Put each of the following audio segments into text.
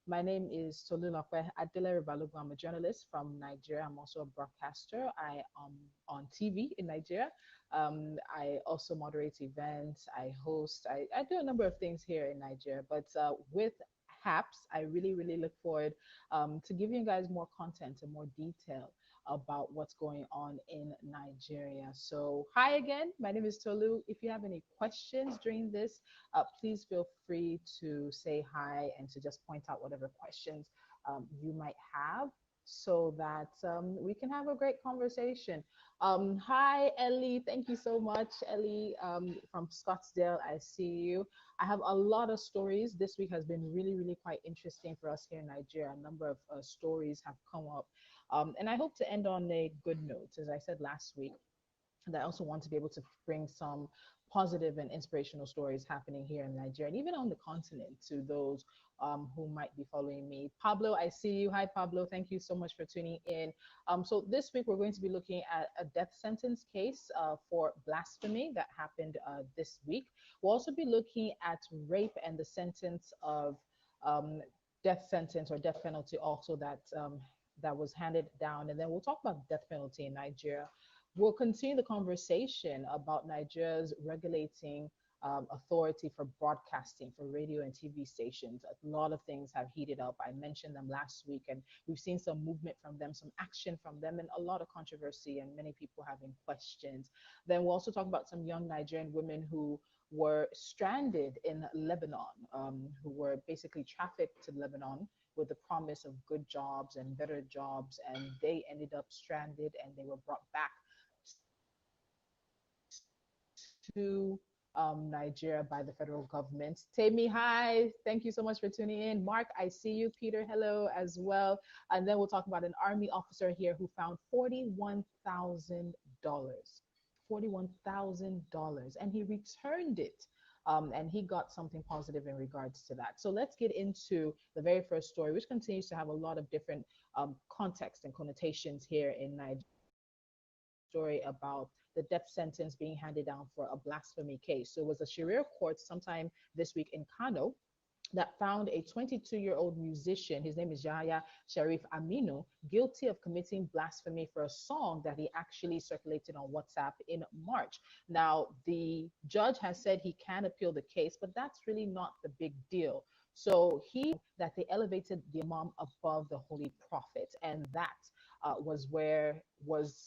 My name is Tolulokwe Adelere Balogun. I'm a journalist from Nigeria. I'm also a broadcaster. I am on TV in Nigeria. I also moderate events. I host. I do a number of things here in Nigeria. But with HAPS, I really, really look forward to giving you guys more content and more detail about what's going on in Nigeria. So, hi again. My name is Tolu. If you have any questions during this, please feel free to say hi and to just point out whatever questions you might have so that we can have a great conversation. Hi, Ellie. Thank you so much, Ellie, from Scottsdale. I see you. I have a lot of stories. This week has been really, really quite interesting for us here in Nigeria. A number of stories have come up. And I hope to end on a good note. As I said last week, and I also want to be able to bring some positive and inspirational stories happening here in Nigeria and even on the continent to those who might be following me. Pablo, I see you. Hi, Pablo. Thank you so much for tuning in. So this week we're going to be looking at a death sentence case for blasphemy that happened this week. We'll also be looking at rape and the sentence of um, death sentence or death penalty also that was handed down. And then we'll talk about death penalty in Nigeria. We'll continue the conversation about Nigeria's regulating authority for broadcasting for radio and TV stations. A lot of things have heated up. I mentioned them last week, and we've seen some movement from them, some action from them, and a lot of controversy, and many people having questions. Then we'll also talk about some young Nigerian women who were stranded in Lebanon, who were basically trafficked to Lebanon with the promise of good jobs and better jobs, and they ended up stranded and they were brought back to Nigeria by the federal government. Temi, hi. Thank you so much for tuning in. Mark, I see you. Peter, hello as well. And then we'll talk about an army officer here who found $41,000. $41,000. And he returned it. And he got something positive in regards to that. So let's get into the very first story, which continues to have a lot of different context and connotations here in Nigeria. Story about the death sentence being handed down for a blasphemy case. So it was a Sharia court sometime this week in Kano that found a 22-year-old musician, his name is Yahya Sharif Aminu, guilty of committing blasphemy for a song that he actually circulated on WhatsApp in March. Now, the judge has said he can appeal the case, but that's really not the big deal. So he that they elevated the imam above the holy prophet, and that was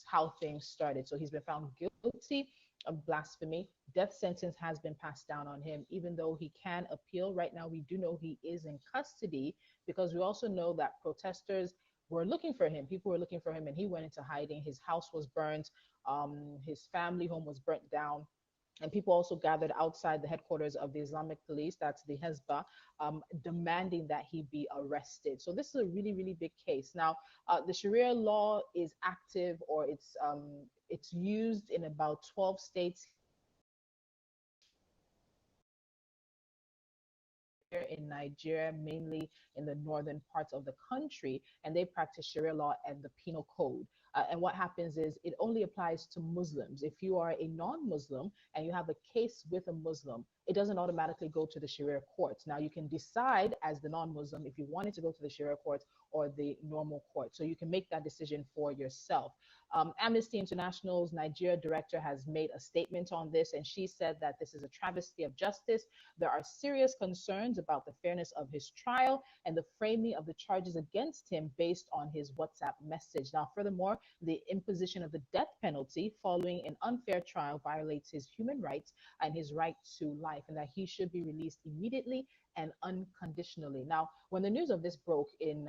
how things started. So he's been found guilty of blasphemy. Death sentence has been passed down on him, even though he can appeal. Right now, we do know he is in custody because we also know that protesters were looking for him. People were looking for him, and he went into hiding. His house was burned. His family home was burnt down. And people also gathered outside the headquarters of the Islamic police, that's the Hezbollah, demanding that he be arrested. So this is a really, really big case. Now, the Sharia law is active, or it's used in about 12 states in Nigeria, mainly in the northern parts of the country, and they practice Sharia law and the penal code. And what happens is it only applies to Muslims. If you are a non Muslim and you have a case with a Muslim, it doesn't automatically go to the Sharia courts. Now, you can decide as the non Muslim if you wanted to go to the Sharia courts or the normal court. So you can make that decision for yourself. Amnesty International's Nigeria director has made a statement on this, and she said that this is a travesty of justice. There are serious concerns about the fairness of his trial and the framing of the charges against him based on his WhatsApp message. Now, furthermore, the imposition of the death penalty following an unfair trial violates his human rights and his right to life, and that he should be released immediately and unconditionally. Now, when the news of this broke in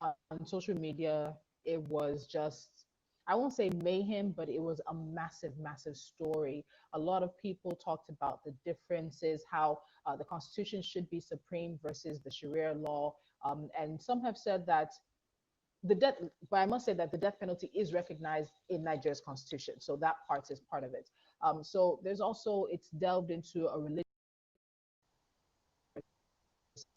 on social media, it was just, I won't say mayhem, but it was a massive, massive story. A lot of people talked about the differences, how the Constitution should be supreme versus the Sharia law. And some have said that the death, but I must say that the death penalty is recognized in Nigeria's Constitution. So that part is part of it. So there's also, it's delved into a religious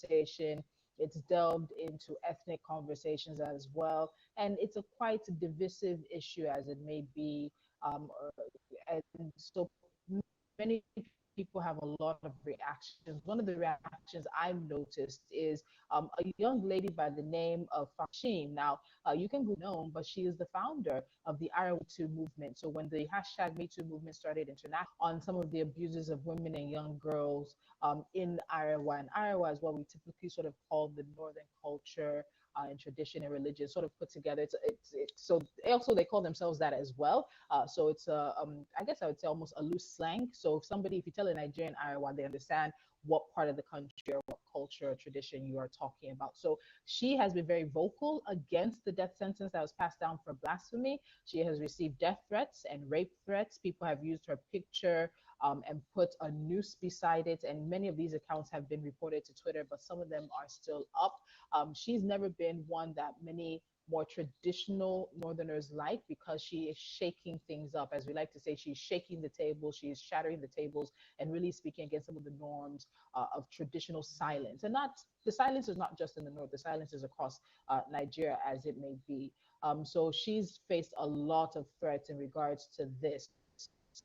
conversation. It's delved into ethnic conversations as well, and it's a quite divisive issue as it may be. And so many people have a lot of reactions. One of the reactions I've noticed is a young lady by the name of Fashim. Now, you can Google known, but she is the founder of the Iowa Me Too movement. So when the hashtag Me Too movement started internationally on some of the abuses of women and young girls in Iowa, and Iowa is what we typically sort of call the northern culture and tradition and religion sort of put together. So also they call themselves that as well. So it's I guess I would say almost a loose slang. So if you tell a Nigerian Iowa, they understand what part of the country or what culture or tradition you are talking about. So she has been very vocal against the death sentence that was passed down for blasphemy. She has received death threats and rape threats. People have used her picture and put a noose beside it. And many of these accounts have been reported to Twitter, but some of them are still up. She's never been one that many more traditional Northerners like because she is shaking things up. As we like to say, she's shaking the tables, she's shattering the tables, and really speaking against some of the norms of traditional silence. And not the silence is not just in the north; the silence is across Nigeria, as it may be. So she's faced a lot of threats in regards to this.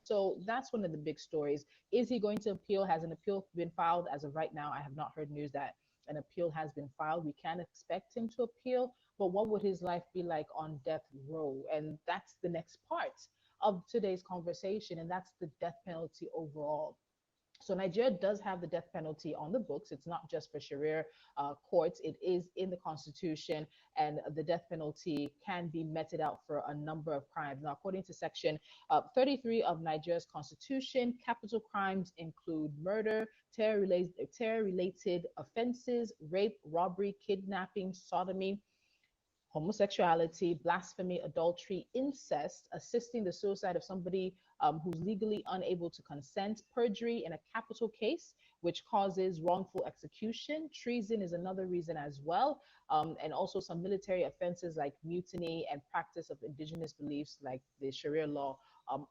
So that's one of the big stories. Is he going to appeal? Has an appeal been filed? As of right now, I have not heard news that an appeal has been filed. We can expect him to appeal, but what would his life be like on death row? And that's the next part of today's conversation, and that's the death penalty overall. So Nigeria does have the death penalty on the books. It's not just for Sharia courts. It is in the constitution, and the death penalty can be meted out for a number of crimes. Now, according to Section 33 of Nigeria's constitution, capital crimes include murder, terror-related offenses, rape, robbery, kidnapping, sodomy, homosexuality, blasphemy, adultery, incest, assisting the suicide of somebody who's legally unable to consent, perjury in a capital case, which causes wrongful execution. Treason is another reason as well. And also some military offenses like mutiny and practice of indigenous beliefs like the Sharia law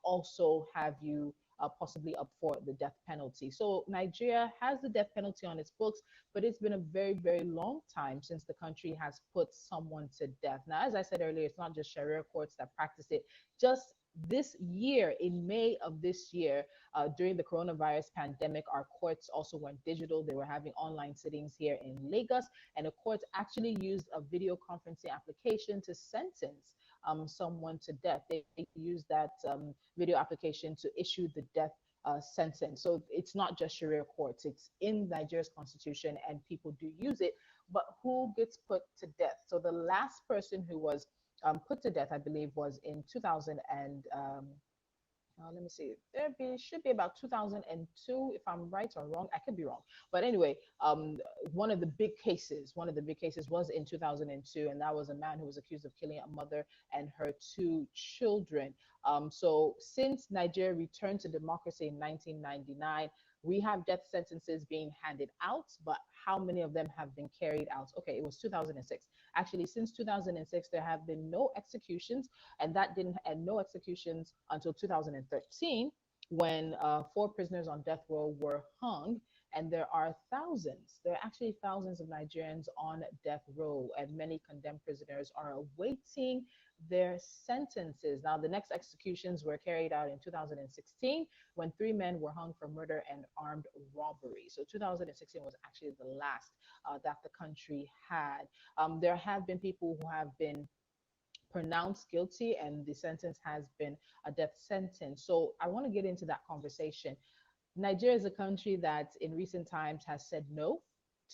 also have you possibly up for the death penalty. So Nigeria has the death penalty on its books, but it's been a very, very long time since the country has put someone to death. Now, as I said earlier, it's not just Sharia courts that practice it. Just this year, in May of this year, during the coronavirus pandemic, our courts also went digital. They were having online sittings here in Lagos, and the courts actually used a video conferencing application to sentence someone to death. They used that video application to issue the death sentence. So it's not just Sharia courts, it's in Nigeria's constitution and people do use it. But who gets put to death? So the last person who was put to death, I believe, was in 2000 and let me see. Should be about 2002, if I'm right or wrong. I could be wrong, but anyway, one of the big cases was in 2002, and that was a man who was accused of killing a mother and her two children. So since Nigeria returned to democracy in 1999, we have death sentences being handed out, but how many of them have been carried out? Okay, it was 2006. Actually, since 2006, there have been no executions, and no executions until 2013, when 4 prisoners on death row were hung. And there are actually thousands of Nigerians on death row, and many condemned prisoners are awaiting their sentences. Now, the next executions were carried out in 2016 when 3 men were hung for murder and armed robbery. So 2016 was actually the last that the country had. There have been people who have been pronounced guilty and the sentence has been a death sentence. So I want to get into that conversation. Nigeria is a country that in recent times has said no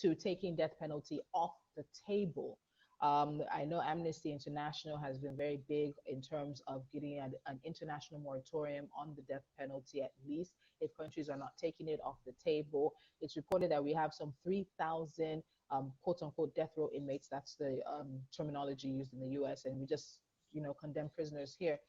to taking death penalty off the table. I know Amnesty International has been very big in terms of getting an international moratorium on the death penalty, at least if countries are not taking it off the table. It's reported that we have some 3,000 quote unquote death row inmates. That's the terminology used in the US, and we just, condemn prisoners here.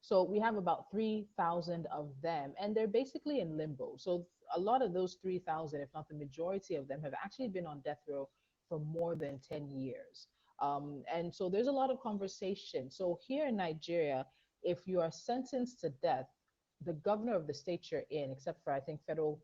So we have about 3,000 of them, and they're basically in limbo. So a lot of those 3,000, if not the majority of them, have actually been on death row for more than 10 years. And so there's a lot of conversation. So here in Nigeria, if you are sentenced to death, the governor of the state you're in, except for I think federal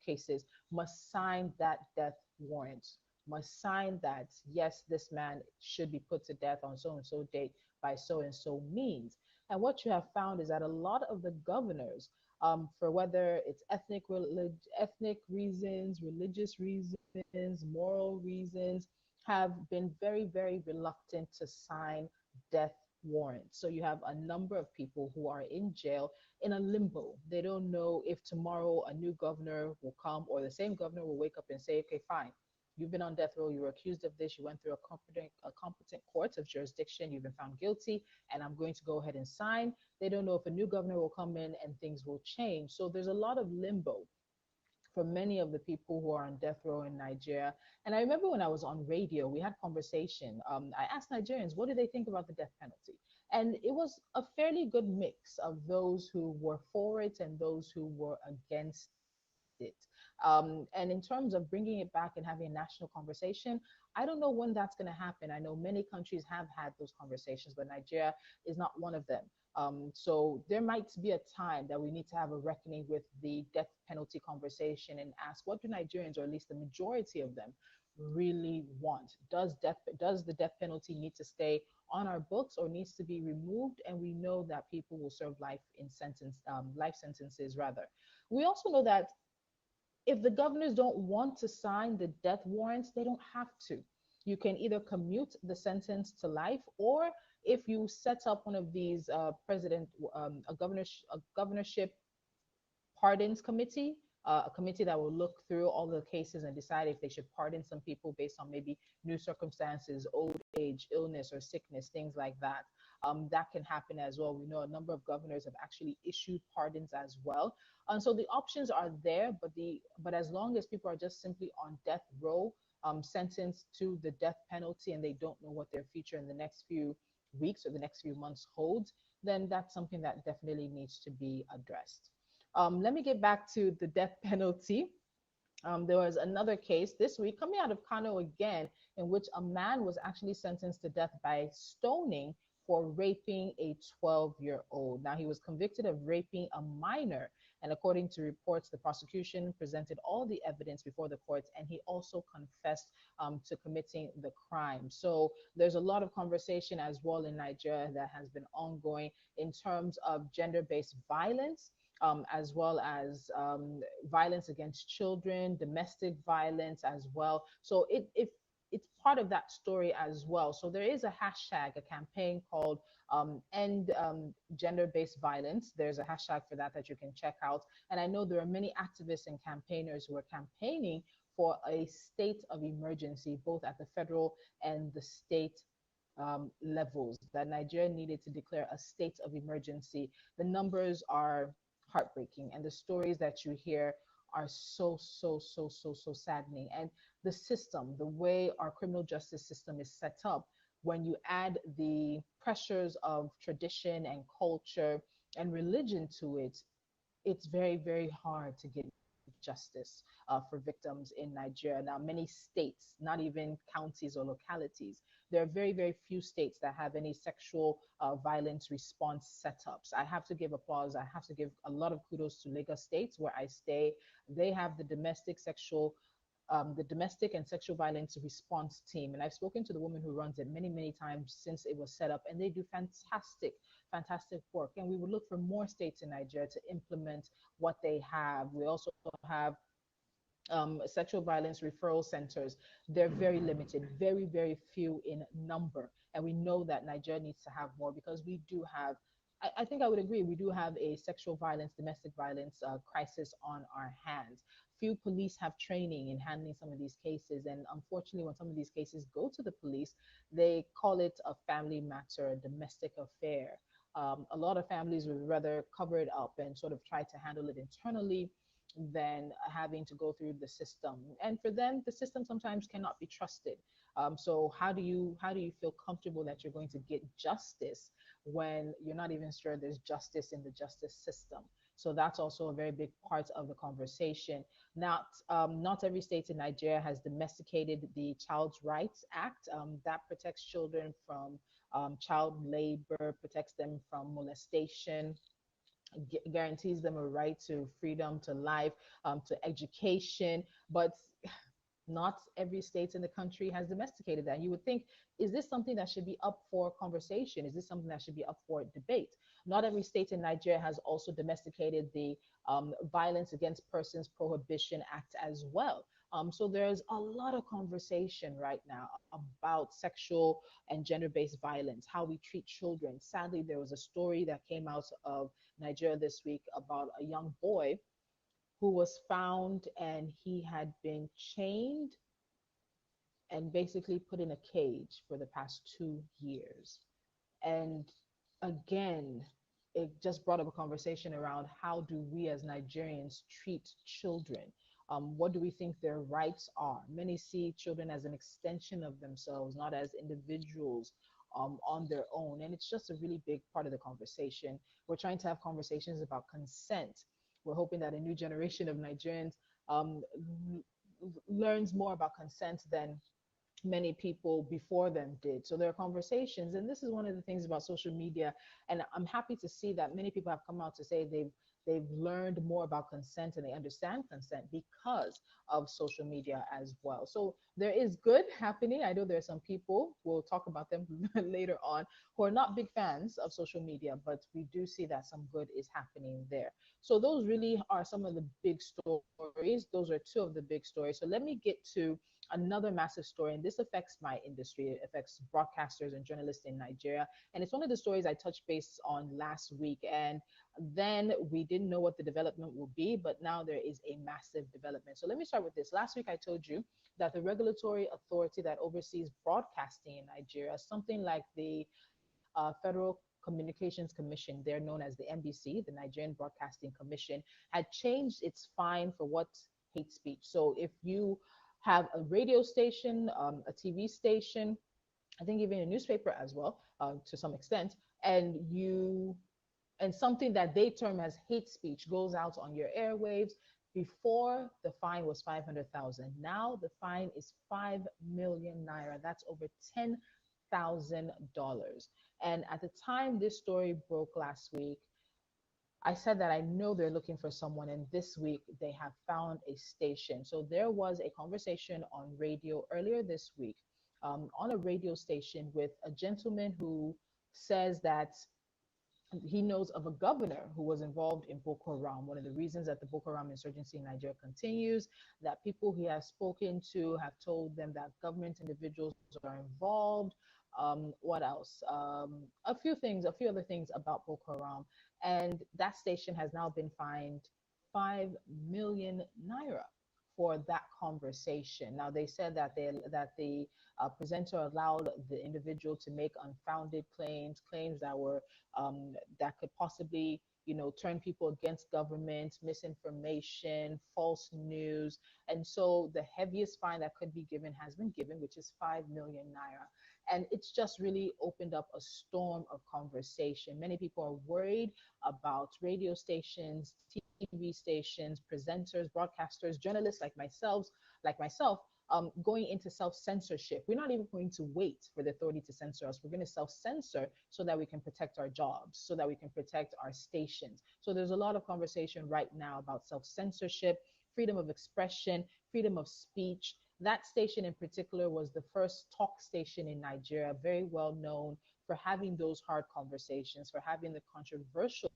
cases, must sign that death warrant, must sign that, yes, this man should be put to death on so and so date by so and so means. And what you have found is that a lot of the governors for whether it's ethnic reasons, religious reasons, moral reasons, have been very, very reluctant to sign death warrants. So you have a number of people who are in jail in a limbo. They don't know if tomorrow a new governor will come or the same governor will wake up and say, okay, fine, you've been on death row, you were accused of this, you went through a competent court of jurisdiction, you've been found guilty, and I'm going to go ahead and sign. They don't know if a new governor will come in and things will change. So there's a lot of limbo for many of the people who are on death row in Nigeria. And I remember when I was on radio, we had conversation. I asked Nigerians, what do they think about the death penalty? And it was a fairly good mix of those who were for it and those who were against it. And in terms of bringing it back and having a national conversation, I don't know when that's going to happen. I know many countries have had those conversations, but Nigeria is not one of them. So there might be a time that we need to have a reckoning with the death penalty conversation and ask, what do Nigerians, or at least the majority of them, really want? Does the death penalty need to stay on our books or needs to be removed? And we know that people will serve life sentences rather. We also know that if the governors don't want to sign the death warrants, they don't have to. You can either commute the sentence to life, or if you set up one of these a governorship pardons committee, a committee that will look through all the cases and decide if they should pardon some people based on maybe new circumstances, old age, illness, or sickness, things like that. That can happen as well. We know a number of governors have actually issued pardons as well. And so the options are there, but as long as people are just simply on death row, sentenced to the death penalty, and they don't know what their future in the next few weeks or the next few months holds, then that's something that definitely needs to be addressed. Let me get back to the death penalty. There was another case this week coming out of Kano again, in which a man was actually sentenced to death by stoning for raping a 12-year-old. Now, he was convicted of raping a minor, and according to reports, the prosecution presented all the evidence before the courts, and he also confessed to committing the crime. So there's a lot of conversation as well in Nigeria that has been ongoing in terms of gender-based violence. As well as violence against children, domestic violence as well. So it's part of that story as well. So there is a hashtag, a campaign called End Gender-Based Violence. There's a hashtag for that you can check out. And I know there are many activists and campaigners who are campaigning for a state of emergency, both at the federal and the state levels, that Nigeria needed to declare a state of emergency. The numbers are heartbreaking, and the stories that you hear are so saddening. And the system, the way our criminal justice system is set up, when you add the pressures of tradition and culture and religion to it, it's very, very hard to get justice for victims in Nigeria. Now, many states, not even counties or localities, there are very, very few states that have any sexual violence response setups. I have to give applause. I have to give a lot of kudos to Lagos State, where I stay. They have the domestic and sexual violence response team. And I've spoken to the woman who runs it many, many times since it was set up, and they do fantastic work. And we would look for more states in Nigeria to implement what they have. We also have sexual violence referral centers. They're very limited, very, very few in number. And we know that Nigeria needs to have more, because we do have, I think I would agree, we do have a sexual violence, domestic violence crisis on our hands. Few police have training in handling some of these cases. And unfortunately, when some of these cases go to the police, they call it a family matter, a domestic affair. A lot of families would rather cover it up and sort of try to handle it internally than having to go through the system. And for them, the system sometimes cannot be trusted. So how do you feel comfortable that you're going to get justice when you're not even sure there's justice in the justice system? So that's also a very big part of the conversation. Not every state in Nigeria has domesticated the Child's Rights Act that protects children from child labor, protects them from molestation, guarantees them a right to freedom, to life, to education. But not every state in the country has domesticated that. You would think, is this something that should be up for conversation? Is this something that should be up for debate? Not every state in Nigeria has also domesticated the Violence Against Persons Prohibition Act as well. So there's a lot of conversation right now about sexual and gender-based violence, how we treat children. Sadly, there was a story that came out of Nigeria this week about a young boy who was found and he had been chained and basically put in a cage for the past 2 years. And again, it just brought up a conversation around how do we as Nigerians treat children? What do we think their rights are? Many see children as an extension of themselves, not as individuals on their own. And it's just a really big part of the conversation. We're trying to have conversations about consent. We're hoping that a new generation of Nigerians um, learns more about consent than many people before them did. So there are conversations, and this is one of the things about social media. And I'm happy to see that many people have come out to say they've learned more about consent and they understand consent because of social media as well. So there is good happening. I know there are some people, we'll talk about them later on, who are not big fans of social media, but we do see that some good is happening there. So those really are some of the big stories. Those are two of the big stories. So let me get to another massive story, and this affects my industry. It affects broadcasters and journalists in Nigeria. And it's one of the stories I touched base on last week. And then we didn't know what the development will be, but now there is a massive development. So let me start with this. Last week, I told you that the regulatory authority that oversees broadcasting in Nigeria, something like the Federal Communications Commission, they're known as the NBC, the Nigerian Broadcasting Commission, had changed its fine for what hate speech. So if you have a radio station, a TV station, I think even a newspaper as well, to some extent, and you and something that they term as hate speech goes out on your airwaves. Before, the fine was 500,000. Now the fine is 5 million naira. That's over $10,000. And at the time this story broke last week, I said that I know they're looking for someone, and this week they have found a station. So there was a conversation on radio earlier this week, on a radio station with a gentleman who says that he knows of a governor who was involved in Boko Haram. One of the reasons that the Boko Haram insurgency in Nigeria continues, that people he has spoken to have told them that government individuals are involved. What else? A few other things about Boko Haram. And that station has now been fined 5 million naira for that conversation. Now they said that the presenter allowed the individual to make unfounded claims, claims that were that could possibly, turn people against government, misinformation, false news. And so the heaviest fine that could be given has been given, which is 5 million naira. And it's just really opened up a storm of conversation. Many people are worried about radio stations, TV stations, presenters, broadcasters, journalists like myself, going into self-censorship. We're not even going to wait for the authority to censor us. We're going to self-censor so that we can protect our jobs, so that we can protect our stations. So there's a lot of conversation right now about self-censorship, freedom of expression, freedom of speech. That station in particular was the first talk station in Nigeria, very well known for having those hard conversations, for having the controversial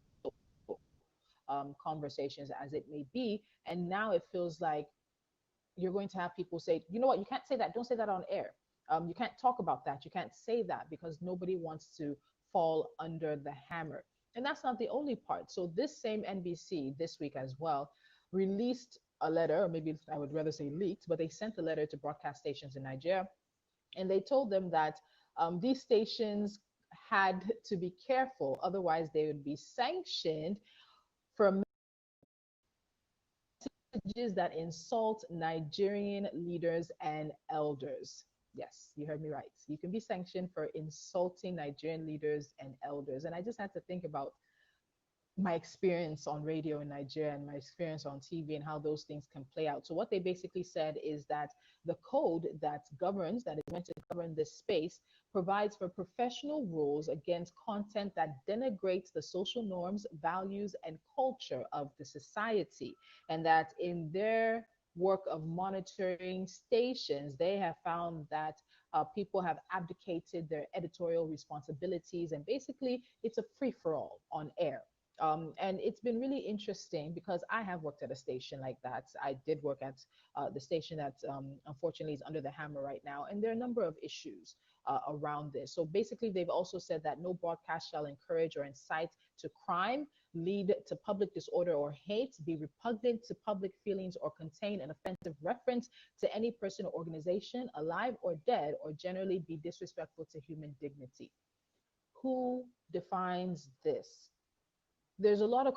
conversations as it may be. And now it feels like you're going to have people say, you know what, you can't say that. Don't say that on air. You can't talk about that. You can't say that because nobody wants to fall under the hammer. And that's not the only part. So this same NBC this week as well released a letter, or maybe I would rather say leaked, but they sent a letter to broadcast stations in Nigeria, and they told them that these stations had to be careful, otherwise they would be sanctioned for messages that insult Nigerian leaders and elders. Yes, you heard me right. You can be sanctioned for insulting Nigerian leaders and elders. And I just had to think about my experience on radio in Nigeria and my experience on TV and how those things can play out. So what they basically said is that the code that is meant to govern this space provides for professional rules against content that denigrates the social norms, values, and culture of the society. And that in their work of monitoring stations, they have found that People have abdicated their editorial responsibilities, and basically, it's a free for all on air. And it's been really interesting because I have worked at a station like that. I did work at the station that unfortunately is under the hammer right now, and there are a number of issues around this. So basically, they've also said that no broadcast shall encourage or incite to crime, lead to public disorder or hate, be repugnant to public feelings, or contain an offensive reference to any person or organization, alive or dead, or generally be disrespectful to human dignity. Who defines this? There's a lot of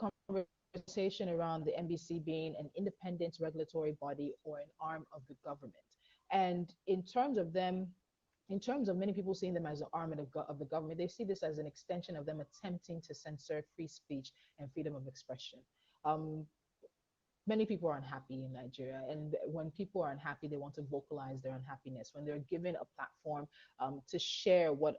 conversation around the NBC being an independent regulatory body or an arm of the government. And in terms of them, in terms of many people seeing them as an arm of the government, they see this as an extension of them attempting to censor free speech and freedom of expression. Um, Many people are unhappy in Nigeria, and when people are unhappy, they want to vocalize their unhappiness. When they're given a platform to share what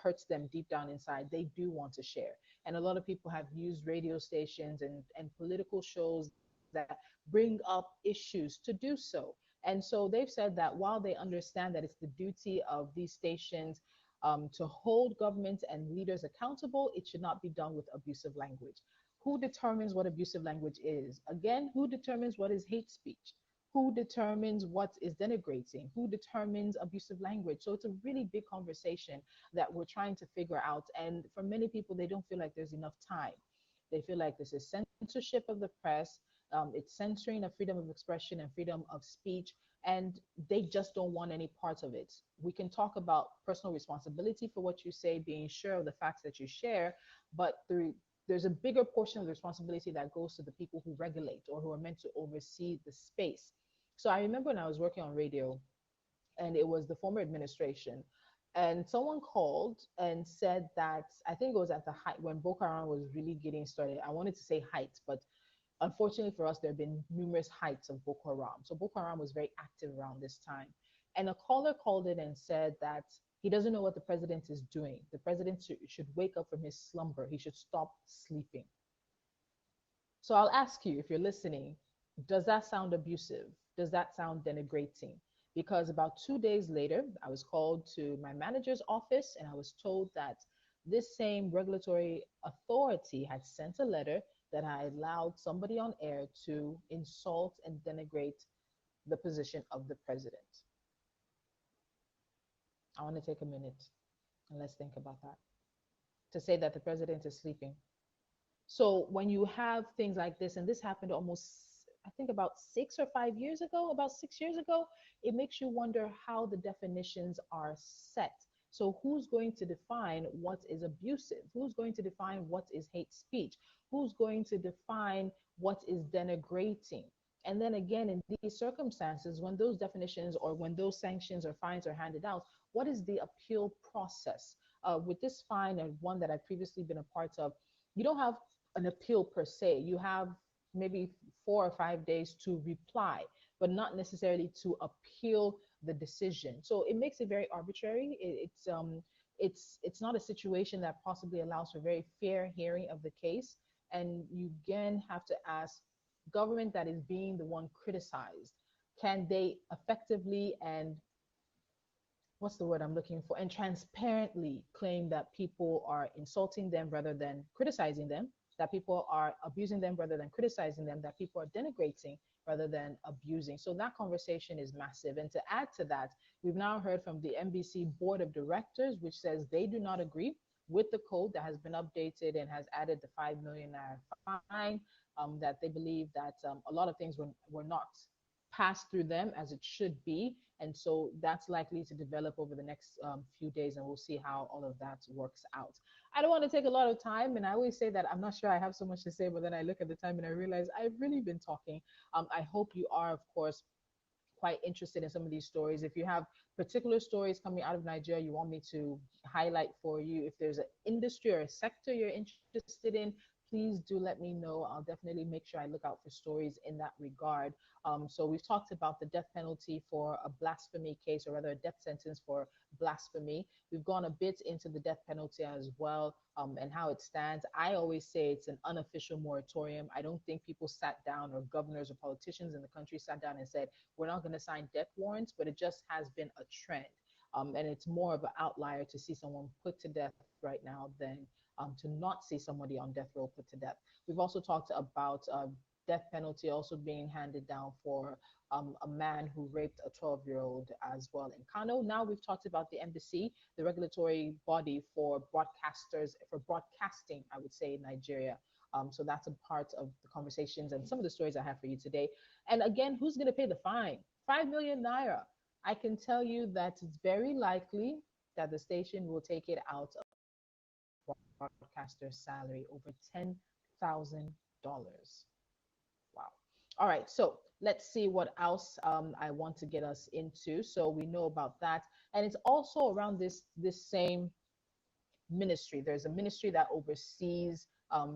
hurts them deep down inside, they do want to share. And a lot of people have used radio stations and political shows that bring up issues to do so. And so they've said that while they understand that it's the duty of these stations to hold governments and leaders accountable, it should not be done with abusive language. Who determines what abusive language is? Again, who determines what is hate speech? Who determines what is denigrating? Who determines abusive language? So it's a really big conversation that we're trying to figure out. And for many people, they don't feel like there's enough time. They feel like this is censorship of the press, it's censoring of freedom of expression and freedom of speech, and they just don't want any parts of it. We can talk about personal responsibility for what you say, being sure of the facts that you share, but there's a bigger portion of the responsibility that goes to the people who regulate or who are meant to oversee the space. So I remember when I was working on radio, and it was the former administration, and someone called and said that I think it was at the height when Boko Haram was really getting started. I wanted to say height, but unfortunately for us, there have been numerous heights of Boko Haram. So Boko Haram was very active around this time. And a caller called in and said that he doesn't know what the president is doing. The president should wake up from his slumber. He should stop sleeping. So I'll ask you, if you're listening, does that sound abusive? Does that sound denigrating? Because about 2 days later, I was called to my manager's office and I was told that this same regulatory authority had sent a letter that I allowed somebody on air to insult and denigrate the position of the president. I want to take a minute and let's think about that. To say that the president is sleeping. So when you have things like this, and this happened almost, I think about 6 or 5 years ago, about 6 years ago, it makes you wonder how the definitions are set. So who's going to define what is abusive? Who's going to define what is hate speech? Who's going to define what is denigrating? And then again, in these circumstances, when those definitions or when those sanctions or fines are handed out, what is the appeal process? With this fine and one that I've previously been a part of, you don't have an appeal per se. You have maybe 4 or 5 days to reply, but not necessarily to appeal the decision. So it makes it very arbitrary. It's not a situation that possibly allows for very fair hearing of the case. And you again have to ask, government that is being the one criticized, can they effectively and what's the word I'm looking for, and transparently claim that people are insulting them rather than criticizing them, that people are abusing them rather than criticizing them, that people are denigrating rather than abusing. So that conversation is massive. And to add to that, we've now heard from the NBC board of directors, which says they do not agree with the code that has been updated and has added the 5 million fine, that they believe that a lot of things were not passed through them as it should be. And so that's likely to develop over the next few days, and we'll see how all of that works out. I don't want to take a lot of time, and I always say that I'm not sure I have so much to say, but then I look at the time and I realize I've really been talking. I hope you are, of course, quite interested in some of these stories. If you have particular stories coming out of Nigeria you want me to highlight for you, if there's an industry or a sector you're interested in, please do let me know. I'll definitely make sure I look out for stories in that regard. So we've talked about the death penalty for a blasphemy case, or rather a death sentence for blasphemy. We've gone a bit into the death penalty as well, and how it stands. I always say it's an unofficial moratorium. I don't think people sat down, or governors or politicians in the country sat down and said, we're not going to sign death warrants, but it just has been a trend. And it's more of an outlier to see someone put to death right now than to not see somebody on death row put to death. We've also talked about death penalty also being handed down for a man who raped a 12-year-old as well in Kano. Now we've talked about the embassy, the regulatory body for broadcasters, for broadcasting, I would say, in Nigeria. So that's a part of the conversations and some of the stories I have for you today. And again, who's going to pay the fine? 5 million naira. I can tell you that it's very likely that the station will take it out of broadcaster's salary, over $10,000. Wow. All right. So let's see what else I want to get us into. So we know about that, and it's also around this same ministry. There's a ministry that oversees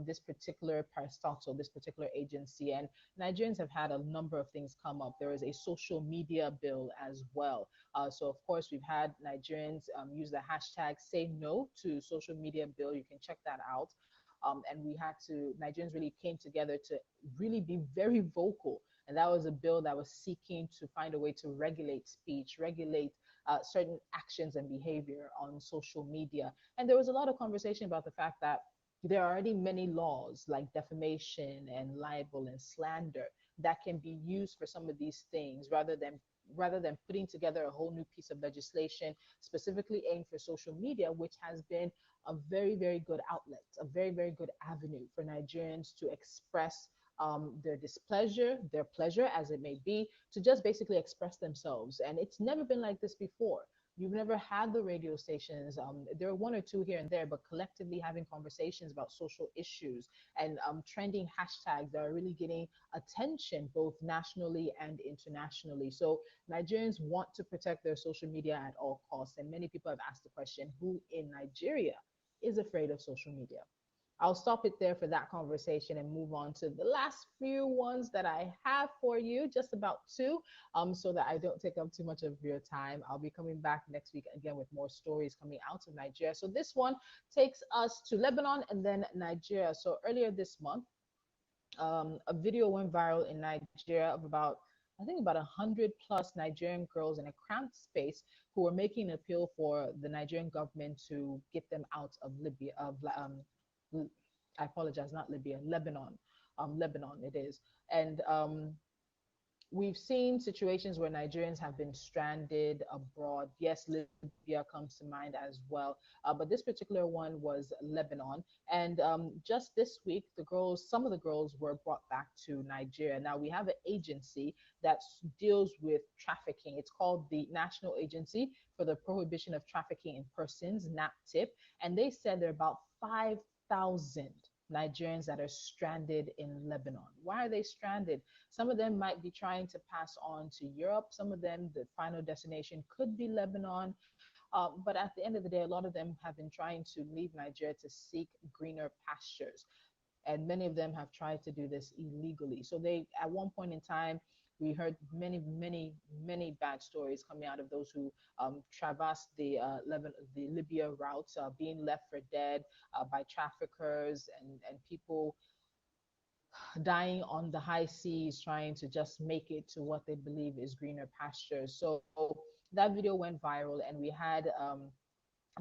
this particular parastatal, this particular agency, and Nigerians have had a number of things come up. There is a social media bill as well. So of course we've had Nigerians use the hashtag Say No to Social Media Bill. You can check that out. And we had to, Nigerians really came together to really be very vocal. And that was a bill that was seeking to find a way to regulate speech, regulate certain actions and behavior on social media. And there was a lot of conversation about the fact that there are already many laws like defamation and libel and slander that can be used for some of these things rather than putting together a whole new piece of legislation specifically aimed for social media, which has been a very, very good outlet, a very, very good avenue for Nigerians to express their displeasure, their pleasure, as it may be, to just basically express themselves. And it's never been like this before. You've never had the radio stations. There are one or two here and there, but collectively having conversations about social issues and trending hashtags that are really getting attention both nationally and internationally. So Nigerians want to protect their social media at all costs. And many people have asked the question, who in Nigeria is afraid of social media? I'll stop it there for that conversation and move on to the last few ones that I have for you, just about two, so that I don't take up too much of your time. I'll be coming back next week again with more stories coming out of Nigeria. So this one takes us to Lebanon and then Nigeria. So earlier this month, a video went viral in Nigeria of about, I think, about 100 plus Nigerian girls in a cramped space who were making an appeal for the Nigerian government to get them out of Libya, I apologize, not Libya, Lebanon. Lebanon it is. And we've seen situations where Nigerians have been stranded abroad. Yes, Libya comes to mind as well. But this particular one was Lebanon. And just this week, some of the girls were brought back to Nigeria. Now, we have an agency that deals with trafficking. It's called the National Agency for the Prohibition of Trafficking in Persons, NAPTIP. And they said there are about 5,000 Nigerians that are stranded in Lebanon. Why are they stranded? Some of them might be trying to pass on to Europe. Some of them, the final destination could be Lebanon. But at the end of the day, a lot of them have been trying to leave Nigeria to seek greener pastures. And many of them have tried to do this illegally. So at one point in time, we heard many bad stories coming out of those who traversed the Libya routes, being left for dead by traffickers and people dying on the high seas trying to just make it to what they believe is greener pastures. So that video went viral, and we had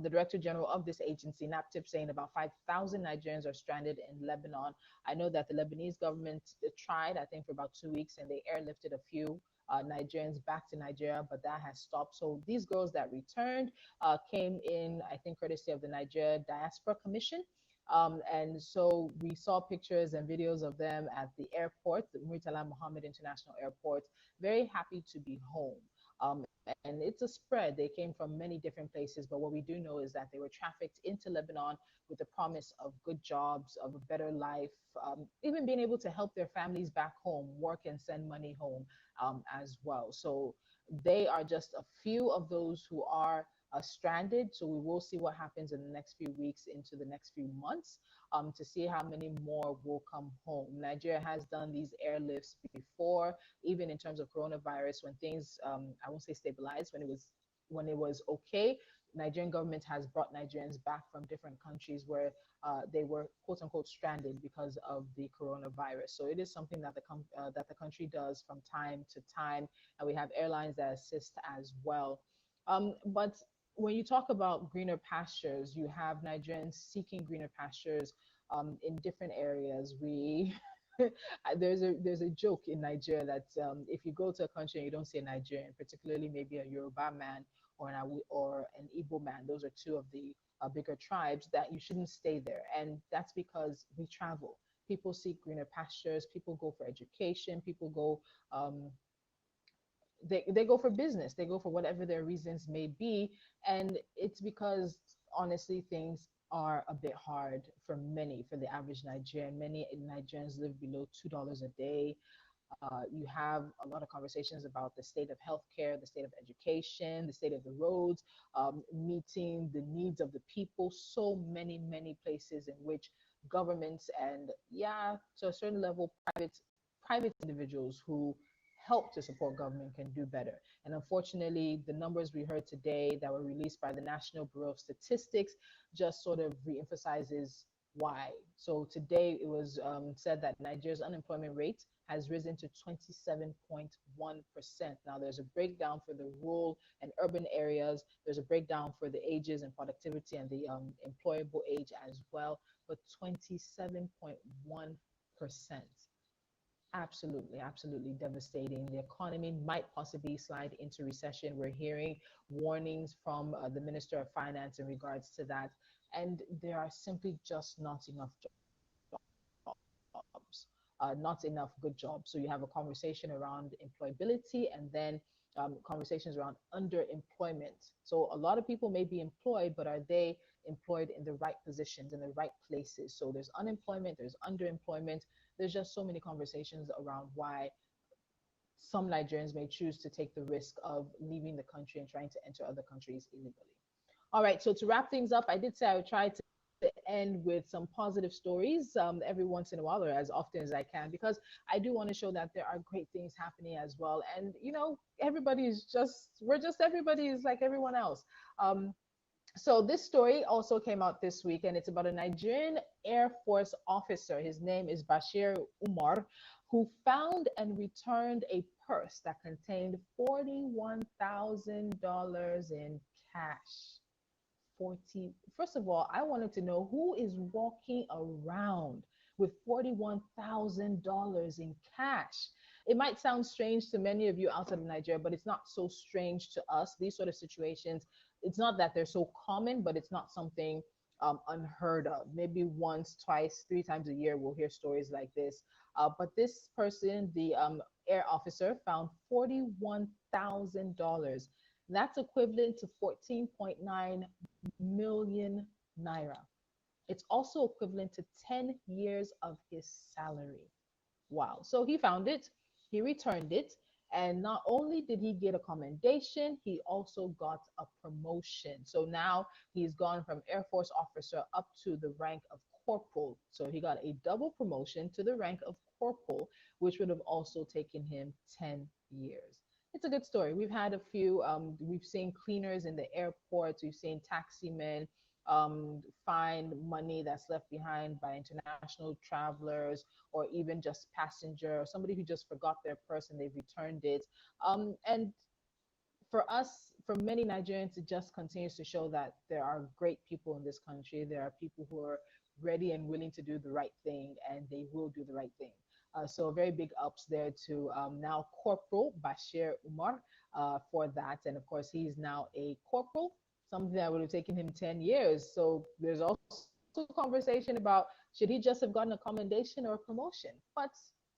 the director general of this agency, NAPTIP, saying about 5,000 Nigerians are stranded in Lebanon. I know that the Lebanese government tried, I think, for about 2 weeks, and they airlifted a few Nigerians back to Nigeria, but that has stopped. So these girls that returned came in, I think, courtesy of the Nigeria Diaspora Commission. And so we saw pictures and videos of them at the airport, the Murtala Mohammed International Airport, very happy to be home. And it's a spread. They came from many different places, but what we do know is that they were trafficked into Lebanon with the promise of good jobs, of a better life, even being able to help their families back home, work and send money home as well. So they are just a few of those who are stranded. So we will see what happens in the next few weeks into the next few months to see how many more will come home. Nigeria has done these airlifts before, even in terms of coronavirus, when things, I won't say stabilized, when it was okay. Nigerian government has brought Nigerians back from different countries where they were quote unquote stranded because of the coronavirus. So it is something that the country does from time to time, and we have airlines that assist as well. But when you talk about greener pastures, you have Nigerians seeking greener pastures in different areas. We there's a joke in Nigeria that if you go to a country and you don't see a Nigerian, particularly maybe a Yoruba man or or an Igbo man, those are two of the bigger tribes, that you shouldn't stay there, and that's because we travel. People seek greener pastures. People go for education. People go um, they go for business, they go for whatever their reasons may be, and it's because honestly things are a bit hard for many, for the average Nigerian. Many Nigerians live below $2 a day. You have a lot of conversations about the state of healthcare, the state of education, the state of the roads, meeting the needs of the people. So many places in which governments and, yeah, to a certain level, private individuals who help to support government can do better. And unfortunately, the numbers we heard today that were released by the National Bureau of Statistics just sort of reemphasizes why. So today it was said that Nigeria's unemployment rate has risen to 27.1%. Now there's a breakdown for the rural and urban areas. There's a breakdown for the ages and productivity and the employable age as well. But 27.1%. Absolutely devastating. The economy might possibly slide into recession. We're hearing warnings from the Minister of Finance in regards to that. And there are simply just not enough jobs, not enough good jobs. So you have a conversation around employability, and then conversations around underemployment. So a lot of people may be employed, but are they employed in the right positions, in the right places? So there's unemployment, there's underemployment. There's just so many conversations around why some Nigerians may choose to take the risk of leaving the country and trying to enter other countries illegally. All right, so to wrap things up, I did say I would try to end with some positive stories every once in a while, or as often as I can, because I do want to show that there are great things happening as well. And, everybody's just, we're just, everybody is like everyone else. Um, so this story also came out this week, and it's about a Nigerian Air Force officer. His name is Bashir Umar, who found and returned a purse that contained $41,000 in cash. 40. First of all, I wanted to know who is walking around with $41,000 in cash. It might sound strange to many of you outside of Nigeria, but it's not so strange to us. These sort of situations, it's not that they're so common, but it's not something unheard of. Maybe once, twice, three times a year, we'll hear stories like this. But this person, the air officer, found $41,000. That's equivalent to 14.9 million naira. It's also equivalent to 10 years of his salary. Wow. So he found it, he returned it, and not only did he get a commendation, he also got a promotion. So now he's gone from Air Force officer up to the rank of corporal. So he got a double promotion to the rank of corporal, which would have also taken him 10 years. It's a good story. We've had a few, we've seen cleaners in the airports, we've seen taxi men find money that's left behind by international travelers, or even just passenger, or somebody who just forgot their purse and they've returned it. And for us, for many Nigerians, it just continues to show that there are great people in this country. There are people who are ready and willing to do the right thing, and they will do the right thing. So very big ups there to now Corporal Bashir Umar for that. And of course, he's now a corporal, something that would have taken him 10 years. So there's also conversation about should he just have gotten a commendation or a promotion? But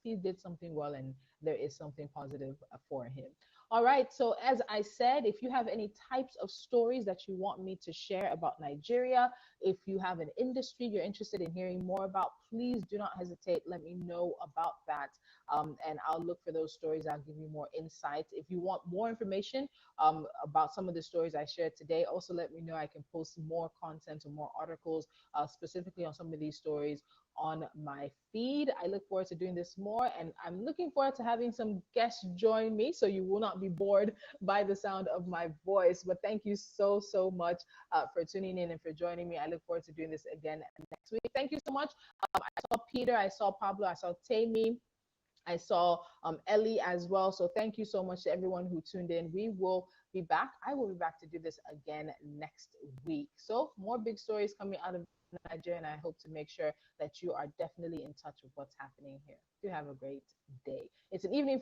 he did something well, and there is something positive for him. All right. So, as I said, if you have any types of stories that you want me to share about Nigeria, if you have an industry you're interested in hearing more about, please do not hesitate. Let me know about that. And I'll look for those stories. I'll give you more insights. If you want more information about some of the stories I shared today, also let me know. I can post more content or more articles specifically on some of these stories on my feed. I look forward to doing this more, and I'm looking forward to having some guests join me so you will not be bored by the sound of my voice. But thank you so much for tuning in and for joining me. I look forward to doing this again next week. Thank you so much. I saw Peter, I saw Pablo, I saw Tammy. I saw Ellie as well. So thank you so much to everyone who tuned in. We will be back. I will be back to do this again next week. So more big stories coming out of Nigeria, and I hope to make sure that you are definitely in touch with what's happening here. Do have a great day. It's an evening for me.